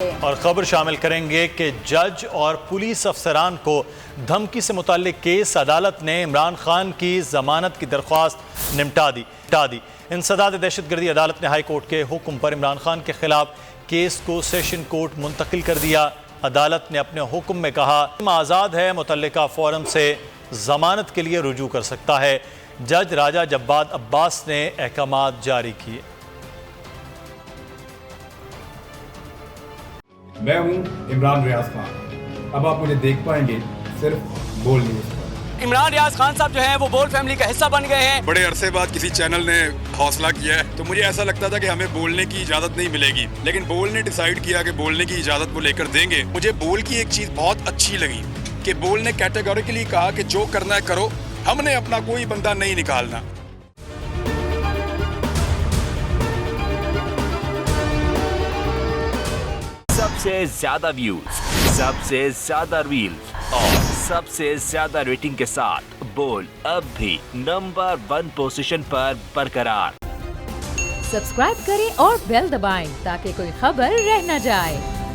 और खबर शामिल करेंगे कि जज और पुलिस अफसरान को धमकी से मुताल्लिक केस अदालत ने इमरान खान की जमानत की दरख्वास्त निपटा दी। इंसदाद दहशतगर्दी अदालत ने हाई कोर्ट के हुक्म पर इमरान खान के खिलाफ केस को सेशन कोर्ट मुंतकिल कर दिया। अदालत ने अपने हुक्म में कहा आज़ाद है, मुतल्लिका फोरम से जमानत के लिए रुजू कर सकता है। जज राजा जब्बाद अब्बास ने अहकामात जारी किए। मैं हूं इमरान रियाज खान। अब आप मुझे देख पाएंगे सिर्फ बोल न्यूज़ पर। इमरान रियाज खान साहब जो हैं वो बोल फैमिली का हिस्सा बन गए हैं। बड़े अरसे बाद किसी चैनल ने हौसला किया है, तो मुझे ऐसा लगता था कि हमें बोलने की इजाजत नहीं मिलेगी, लेकिन बोल ने डिसाइड किया कि बोलने की इजाजत वो लेकर देंगे। मुझे बोल की एक चीज बहुत अच्छी लगी कि बोल ने कैटेगोरिकली कहा कि जो करना है करो, हमने अपना कोई बंदा नहीं निकालना। सबसे ज्यादा व्यूज, सबसे ज्यादा रील्स और सबसे ज्यादा रेटिंग के साथ बोल अब भी नंबर 1 पोजीशन पर बरकरार। सब्सक्राइब करें और बेल दबाएं ताकि कोई खबर रह न जाए।